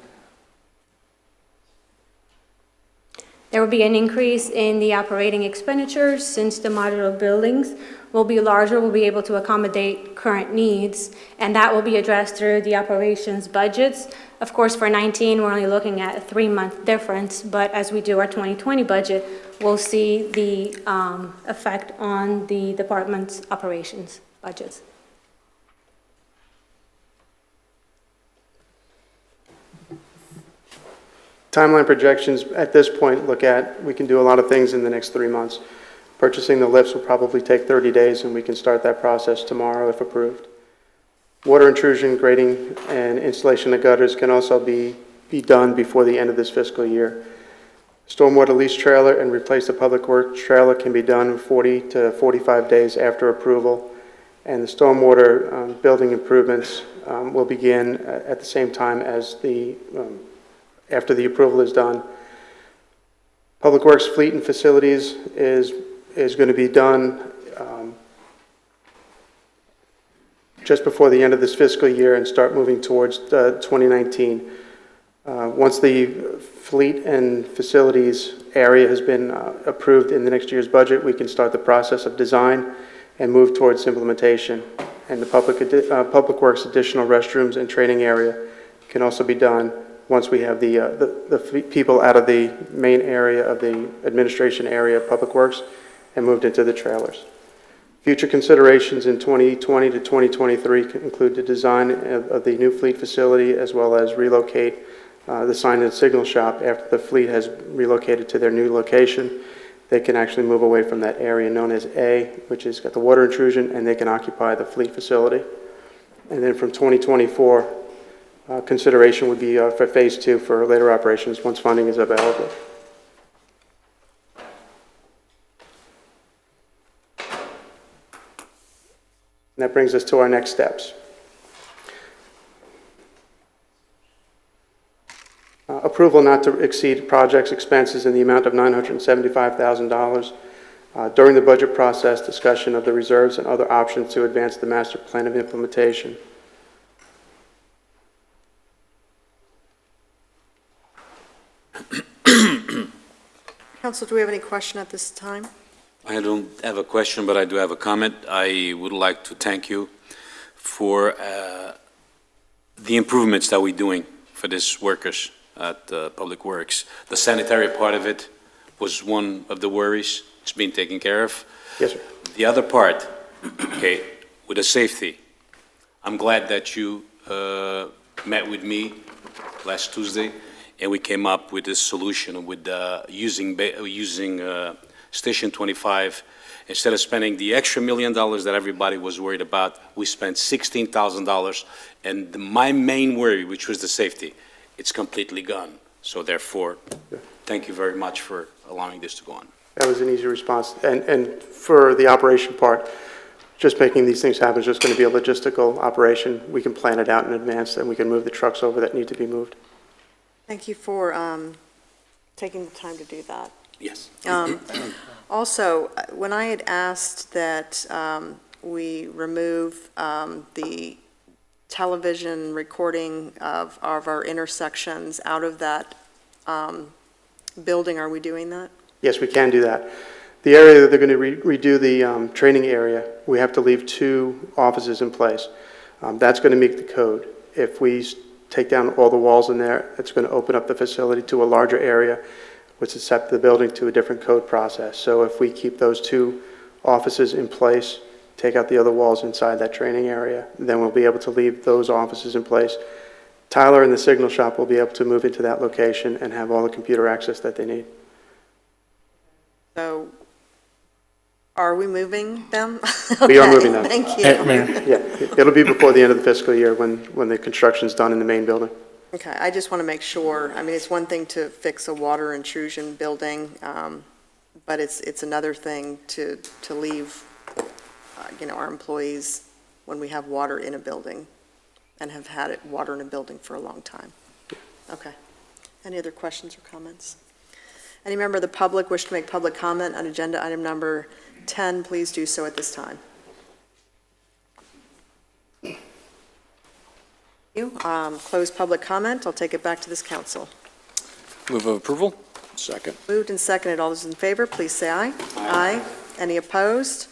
There will be an increase in the operating expenditures since the modular buildings will be larger, we'll be able to accommodate current needs, and that will be addressed through the operations budgets. Of course, for 19, we're only looking at a 3-month difference, but as we do our 2020 budget, we'll see the effect on the department's operations budgets. Timeline projections at this point look at, we can do a lot of things in the next 3 months. Purchasing the lifts will probably take 30 days, and we can start that process tomorrow if approved. Water intrusion, grading, and installation of gutters can also be done before the end of this fiscal year. Stormwater lease trailer and replace the public works trailer can be done in 40 to 45 days after approval. And the stormwater building improvements will begin at the same time as after the approval is done. Public Works fleet and facilities is going to be done just before the end of this fiscal year and start moving towards 2019. Once the fleet and facilities area has been approved in the next year's budget, we can start the process of design and move towards implementation. And the Public Works additional restrooms and training area can also be done once we have the people out of the main area of the administration area of Public Works and moved into the trailers. Future considerations in 2020 to 2023 include the design of the new fleet facility as well as relocate the sign and signal shop after the fleet has relocated to their new location. They can actually move away from that area known as A, which has got the water intrusion, and they can occupy the fleet facility. And then from 2024, consideration would be for phase 2 for later operations once funding is available. And that brings us to our next steps. Approval not to exceed project's expenses in the amount of $975,000. During the budget process, discussion of the reserves and other options to advance the master plan of implementation. Council, do we have any question at this time? I don't have a question, but I do have a comment. I would like to thank you for the improvements that we're doing for these workers at Public Works. The sanitary part of it was one of the worries. It's been taken care of. Yes, sir. The other part, okay, with the safety, I'm glad that you met with me last Tuesday, and we came up with this solution with using Station 25. Instead of spending the extra $1 million that everybody was worried about, we spent $16,000. And my main worry, which was the safety, it's completely gone. So therefore, thank you very much for allowing this to go on. That was an easy response. And for the operation part, just making these things happen is just going to be a logistical operation. We can plan it out in advance, and we can move the trucks over that need to be moved. Thank you for taking the time to do that. Yes. Also, when I had asked that we remove the television recording of our intersections out of that building, are we doing that? Yes, we can do that. The area that they're going to redo the training area, we have to leave 2 offices in place. That's going to meet the code. If we take down all the walls in there, it's going to open up the facility to a larger area, which is set the building to a different code process. So if we keep those 2 offices in place, take out the other walls inside that training area, then we'll be able to leave those offices in place. Tyler and the signal shop will be able to move into that location and have all the computer access that they need. So are we moving them? We are moving them. Thank you. Yeah, it'll be before the end of the fiscal year when the construction's done in the main building. Okay, I just want to make sure, I mean, it's one thing to fix a water intrusion building, but it's another thing to leave, our employees when we have water in a building and have had water in a building for a long time. Okay. Any other questions or comments? Any member of the public wish to make public comment on agenda item number 10, please do so at this time. Thank you. Close public comment. I'll take it back to this council. Move of approval? Second. Moved and seconded. All those in favor, please say aye. Aye. Any opposed?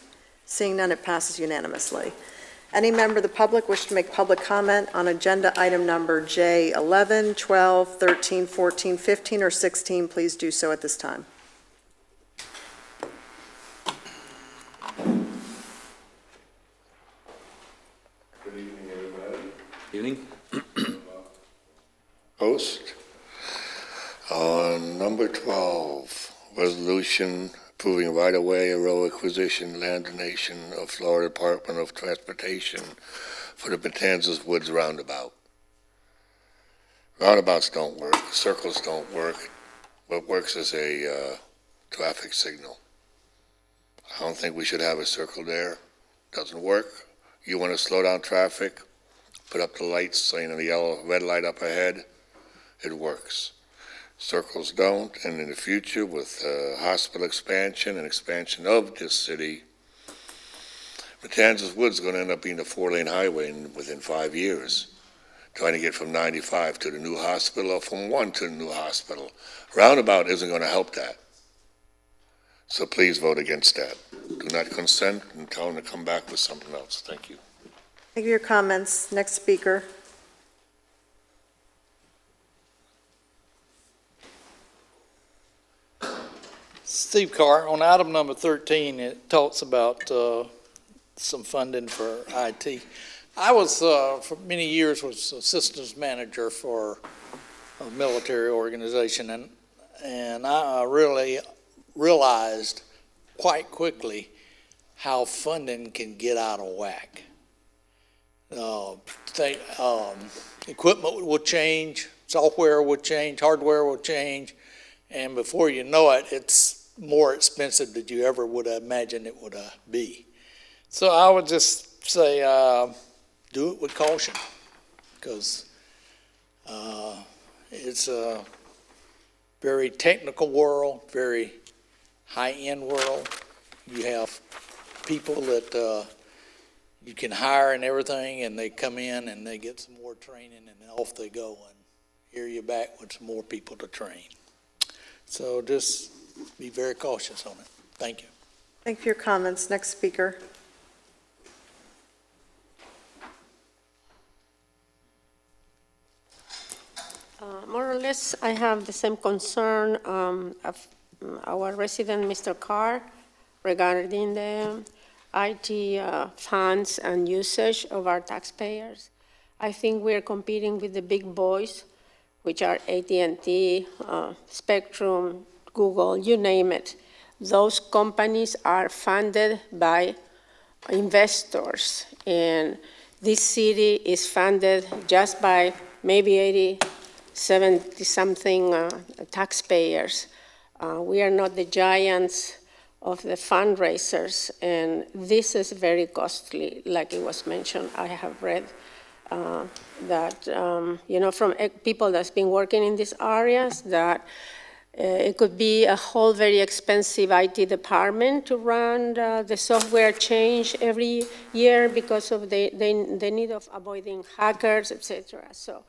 Seeing none, it passes unanimously. Any member of the public wish to make public comment on agenda item number J, 11, 12, 13, 14, 15, or 16, please do so at this time. Good evening, everybody. Evening. Host. On number 12, resolution approving right-of-way road acquisition land donation of Florida Department of Transportation for the Matanzas Woods Roundabout. Roundabouts don't work, circles don't work. What works is a traffic signal. I don't think we should have a circle there. Doesn't work. You want to slow down traffic, put up the lights saying the yellow, red light up ahead, it works. Circles don't, and in the future with hospital expansion and expansion of this city, Matanzas Woods is going to end up being a 4-lane highway within 5 years, trying to get from 95 to the new hospital or from 1 to the new hospital. Roundabout isn't going to help that. So please vote against that. Do not consent and tell them to come back with something else. Thank you. Thank you for your comments. Next speaker. Steve Carr, on item number 13, it talks about some funding for IT. I was, for many years, was assistance manager for a military organization, and I really realized quite quickly how funding can get out of whack. Equipment will change, software will change, hardware will change, and before you know it, it's more expensive than you ever would have imagined it would be. So I would just say, do it with caution, because it's a very technical world, very high-end world. You have people that you can hire and everything, and they come in and they get some more training, and then off they go, and here you're back with some more people to train. So just be very cautious on it. Thank you. Thank you for your comments. Next speaker. More or less, I have the same concern of our resident, Mr. Carr, regarding the IT funds and usage of our taxpayers. I think we're competing with the big boys, which are AT&T, Spectrum, Google, you name it. Those companies are funded by investors, and this city is funded just by maybe 70-something taxpayers. We are not the giants of the fundraisers, and this is very costly, like it was mentioned. I have read that, from people that's been working in these areas, that it could be a whole very expensive IT department to run the software change every year because of the need of avoiding hackers, etc. So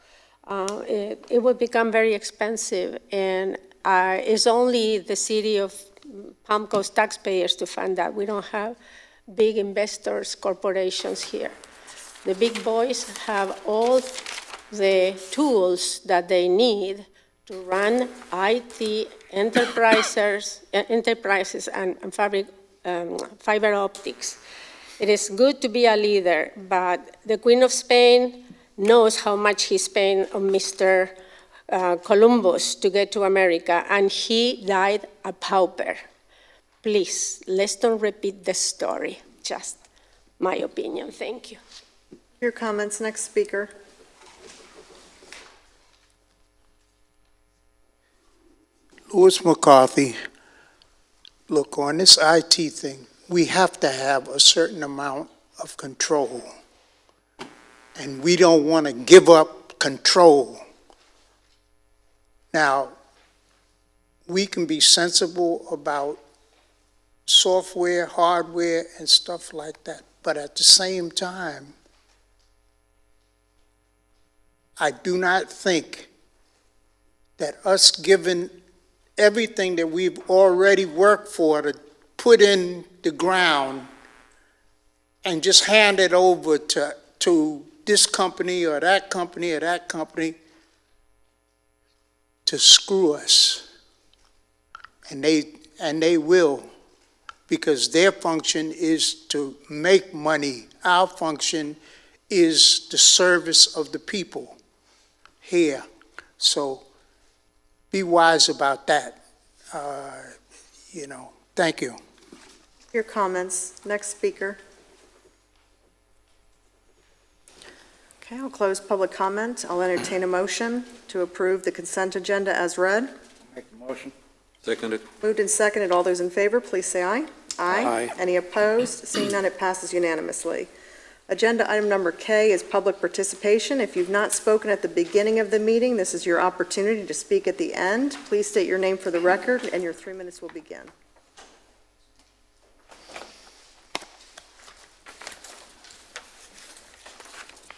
it would become very expensive, and it's only the city of Palm Coast taxpayers to fund that. We don't have big investors, corporations here. The big boys have all the tools that they need to run IT enterprises and fiber optics. It is good to be a leader, but the Queen of Spain knows how much he spent on Mr. Columbus to get to America, and he died a pauper. Please, let's don't repeat the story. Just my opinion. Thank you. Your comments. Next speaker. Louis McCarthy. Look, on this IT thing, we have to have a certain amount of control. And we don't want to give up control. Now, we can be sensible about software, hardware, and stuff like that. But at the same time, I do not think that us giving everything that we've already worked for to put in the ground and just hand it over to this company or that company to screw us. And they will, because their function is to make money. Our function is the service of the people here. So be wise about that. Thank you. Your comments. Next speaker. Okay, I'll close public comment. I'll entertain a motion to approve the consent agenda as read. Make the motion. Seconded. Moved and seconded. All those in favor, please say aye. Aye. Any opposed? Seeing none, it passes unanimously. Agenda item number K is public participation. If you've not spoken at the beginning of the meeting, this is your opportunity to speak at the end. Please state your name for the record, and your 3 minutes will begin.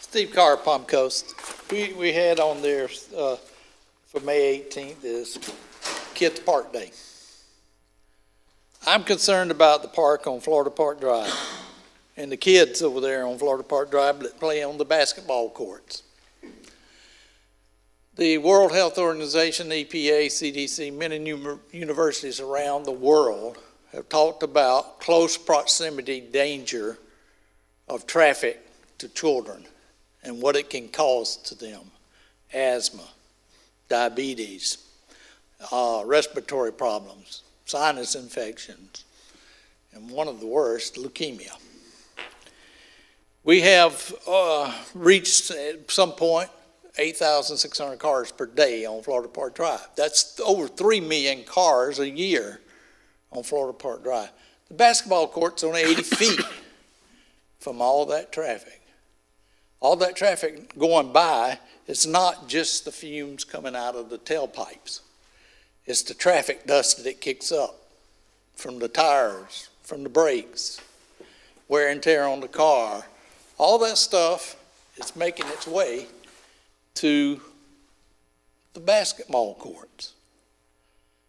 Steve Carr, Palm Coast. We had on there for May 18th is Kids Park Day. I'm concerned about the park on Florida Park Drive and the kids over there on Florida Park Drive that play on the basketball courts. The World Health Organization, EPA, CDC, many universities around the world have talked about close proximity danger of traffic to children and what it can cause to them. Asthma, diabetes, respiratory problems, sinus infections, and one of the worst, leukemia. We have reached at some point 8,600 cars per day on Florida Park Drive. That's over 3 million cars a year on Florida Park Drive. The basketball court's only 80 feet from all that traffic. All that traffic going by, it's not just the fumes coming out of the tailpipes. It's the traffic dust that it kicks up from the tires, from the brakes, wear and tear on the car. All that stuff is making its way to the basketball courts.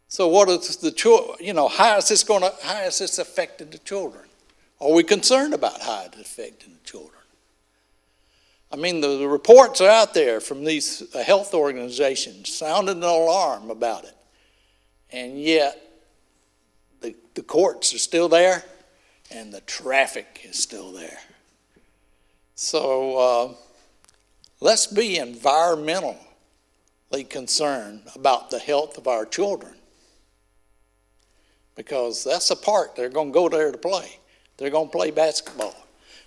So what is how is this affecting the children? Are we concerned about how it's affecting the children? I mean, the reports are out there from these health organizations sounding an alarm about it. And yet, the courts are still there, and the traffic is still there. So let's be environmentally concerned about the health of our children, because that's the park they're going to go there to play. They're going to play basketball.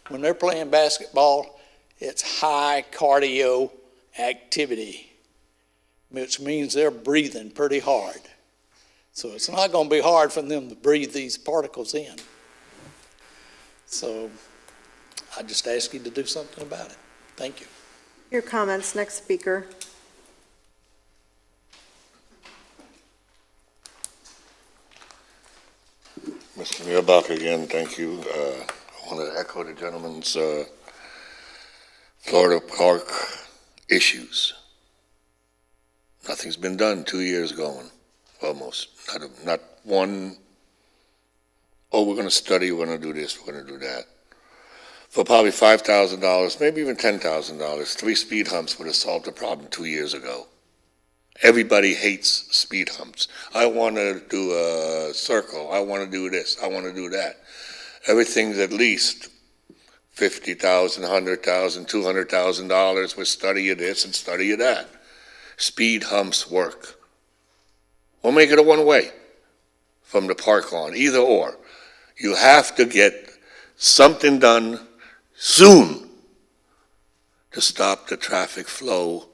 When they're playing basketball, it's high cardio activity, which means they're breathing pretty hard. So it's not going to be hard for them to breathe these particles in. So I just ask you to do something about it. Thank you. Your comments, next speaker. Mr. Muehlbach, again, thank you. I want to echo the gentleman's Florida Park issues. Nothing's been done 2 years going, almost. Not one, oh, we're going to study, we're going to do this, we're going to do that. For probably $5,000, maybe even $10,000, 3 speed humps would have solved the problem 2 years ago. Everybody hates speed humps. I want to do a circle. I want to do this. I want to do that. Everything's at least $50,000, $100,000, $200,000. We're studying this and studying that. Speed humps work. We'll make it a one-way from the park on, either or. You have to get something done soon to stop the traffic flow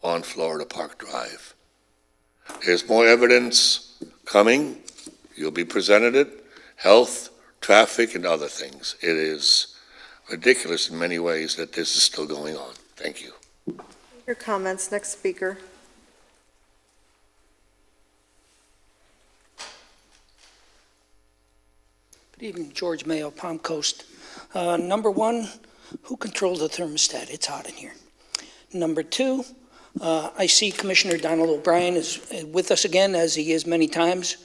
on Florida Park Drive. There's more evidence coming. You'll be presented it. Health, traffic, and other things. It is ridiculous in many ways that this is still going on. Thank you. Your comments, next speaker. Good evening, George Mayo, Palm Coast. Number one, who controls the thermostat? It's hot in here. Number two, I see Commissioner Donald O'Brien is with us again, as he is many times.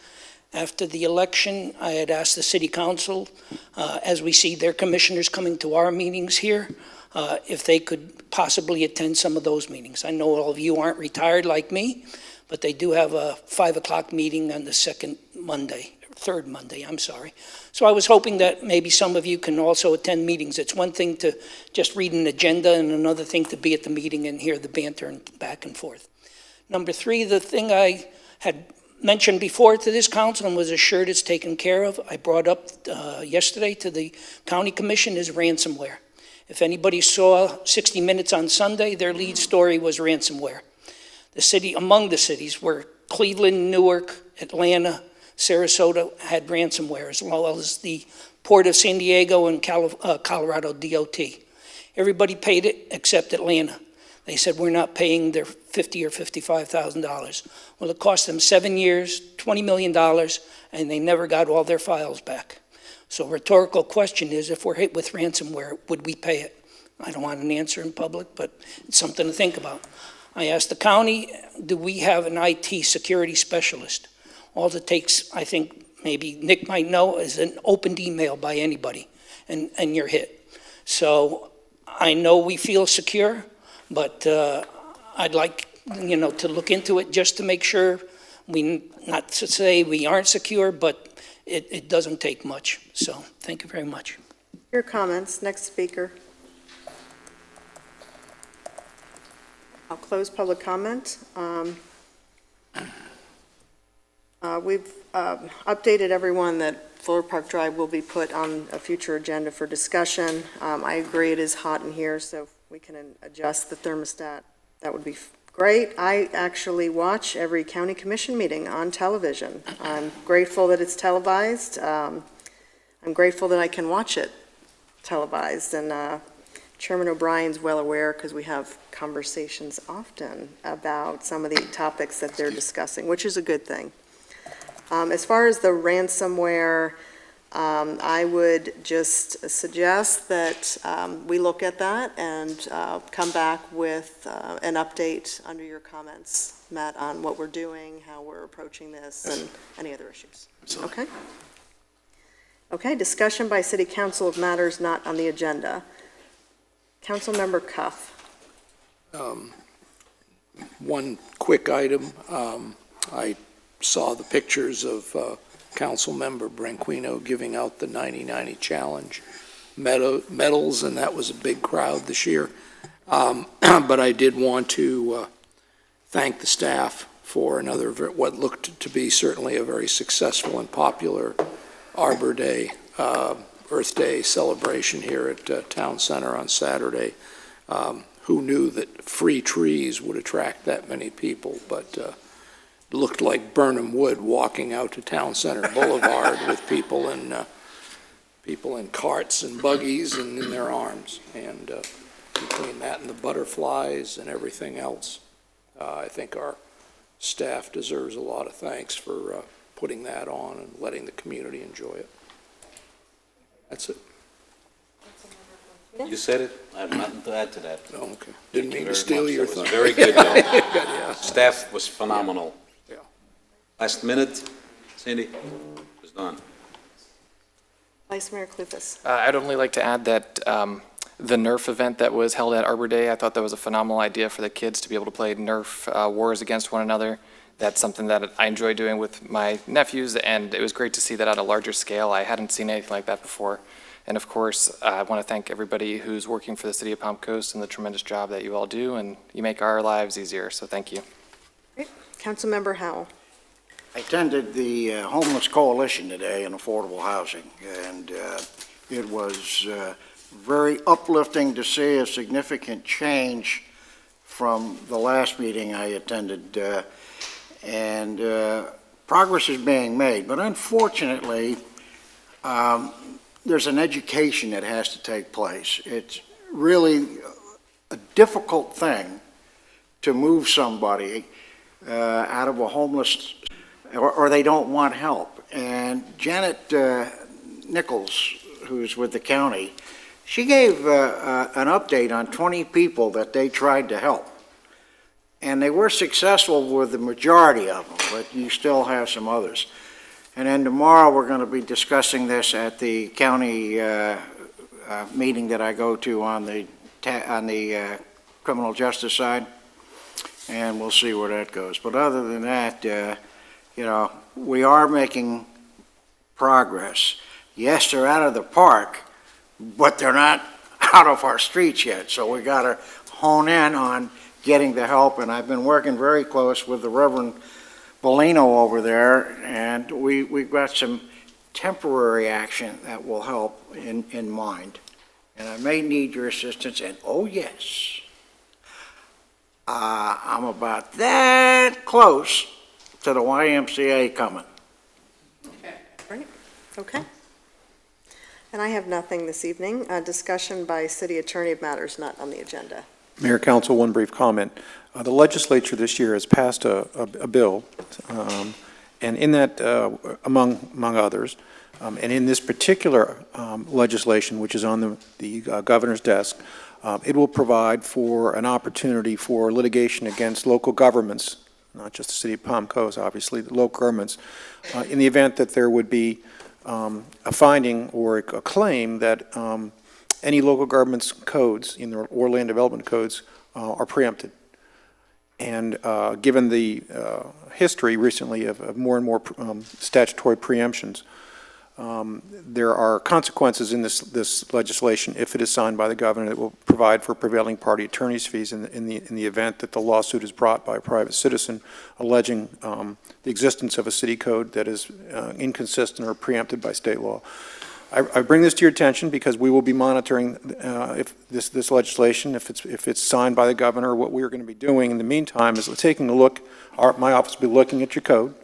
After the election, I had asked the City Council, as we see their commissioners coming to our meetings here, if they could possibly attend some of those meetings. I know all of you aren't retired like me, but they do have a 5 o'clock meeting on the third Monday, I'm sorry. So I was hoping that maybe some of you can also attend meetings. It's one thing to just read an agenda and another thing to be at the meeting and hear the banter and back and forth. Number three, the thing I had mentioned before to this council and was assured it's taken care of, I brought up yesterday to the county commission, is ransomware. If anybody saw 60 Minutes on Sunday, their lead story was ransomware. Among the cities were Cleveland, Newark, Atlanta, Sarasota had ransomware, as well as the Port of San Diego and Colorado DOT. Everybody paid it except Atlanta. They said, we're not paying their $50,000 or $55,000. Well, it cost them 7 years, $20 million, and they never got all their files back. So a rhetorical question is, if we're hit with ransomware, would we pay it? I don't want an answer in public, but it's something to think about. I asked the county, do we have an IT security specialist? All it takes, I think, maybe Nick might know, is an opened email by anybody, and you're hit. So I know we feel secure, but I'd like, to look into it just to make sure, not to say we aren't secure, but it doesn't take much. So thank you very much. Your comments. Next speaker. I'll close public comment. We've updated everyone that Fuller Park Drive will be put on a future agenda for discussion. I agree it is hot in here, so if we can adjust the thermostat, that would be great. I actually watch every county commission meeting on television. I'm grateful that it's televised. I'm grateful that I can watch it televised, and Chairman O'Brien's well aware because we have conversations often about some of the topics that they're discussing, which is a good thing. As far as the ransomware, I would just suggest that we look at that and come back with an update under your comments, Matt, on what we're doing, how we're approaching this, and any other issues. Okay? Okay, discussion by City Council of matters not on the agenda. Councilmember Cuff. One quick item. I saw the pictures of Councilmember Branquino giving out the 90-90 Challenge medals, and that was a big crowd this year. But I did want to thank the staff for another, what looked to be certainly a very successful and popular Arbor Day, Earth Day celebration here at Town Center on Saturday. Who knew that free trees would attract that many people, but looked like Burnham Wood walking out to Town Center Boulevard with people in carts and buggies and in their arms. And between that and the butterflies and everything else, I think our staff deserves a lot of thanks for putting that on and letting the community enjoy it. That's it. You said it. I have nothing to add to that. Oh, okay. Didn't mean to steal your thunder. Very good, though. Yeah. Staff was phenomenal. Yeah. Last minute, Cindy, was done. Vice Mayor Clufus. I'd only like to add that the Nerf event that was held at Arbor Day, I thought that was a phenomenal idea for the kids to be able to play Nerf wars against one another. That's something that I enjoy doing with my nephews, and it was great to see that at a larger scale. I hadn't seen anything like that before. And of course, I want to thank everybody who's working for the City of Palm Coast and the tremendous job that you all do, and you make our lives easier, so thank you. Great. Councilmember Howell. I attended the Homeless Coalition today on affordable housing, and it was very uplifting to see a significant change from the last meeting I attended, and progress is being made. But unfortunately, there's an education that has to take place. It's really a difficult thing to move somebody out of a homeless, or they don't want help. And Janet Nichols, who's with the county, she gave an update on 20 people that they tried to help. And they were successful with the majority of them, but you still have some others. And then tomorrow, we're going to be discussing this at the county meeting that I go to on the criminal justice side, and we'll see where that goes. But other than that, we are making progress. Yes, they're out of the park, but they're not out of our streets yet, so we got to hone in on getting the help, and I've been working very close with the Reverend Bolino over there, and we've got some temporary action that will help in mind. And I may need your assistance, and oh yes, I'm about that close to the YMCA coming. Okay. Great. Okay. And I have nothing this evening. Discussion by City Attorney of matters not on the agenda. Mayor, Council, one brief comment. The legislature this year has passed a bill, and in that, among others, and in this particular legislation, which is on the governor's desk, it will provide for an opportunity for litigation against local governments, not just the City of Palm Coast, obviously, the local governments, in the event that there would be a finding or a claim that any local government's codes, or land development codes, are preempted. And given the history recently of more and more statutory preemptions, There are consequences in this legislation if it is signed by the governor that will provide for prevailing party attorney's fees in the event that the lawsuit is brought by a private citizen alleging the existence of a city code that is inconsistent or preempted by state law. I bring this to your attention because we will be monitoring if this legislation, if it's signed by the governor. What we are going to be doing in the meantime is taking a look. My office will be looking at your code,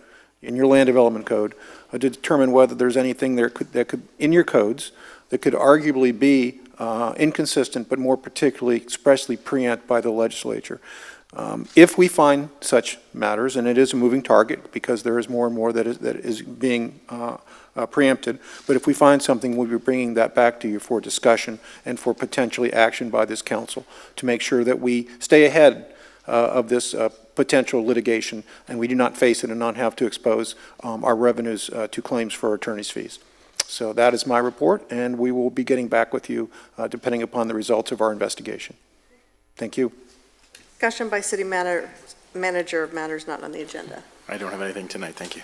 in your land development code, to determine whether there's anything that could in your codes that could arguably be inconsistent, but more particularly expressly preempt by the legislature. If we find such matters, and it is a moving target because there is more and more that is being preempted, but if we find something, we'll be bringing that back to you for discussion and for potentially action by this council to make sure that we stay ahead of this potential litigation and we do not face it and not have to expose our revenues to claims for attorney's fees. So that is my report, and we will be getting back with you depending upon the results of our investigation. Thank you. Discussion by city manager of matters not on the agenda. I don't have anything tonight, thank you.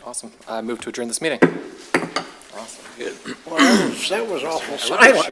Awesome. I move to adjourn this meeting. Awesome. Good. Well, that was awful silent.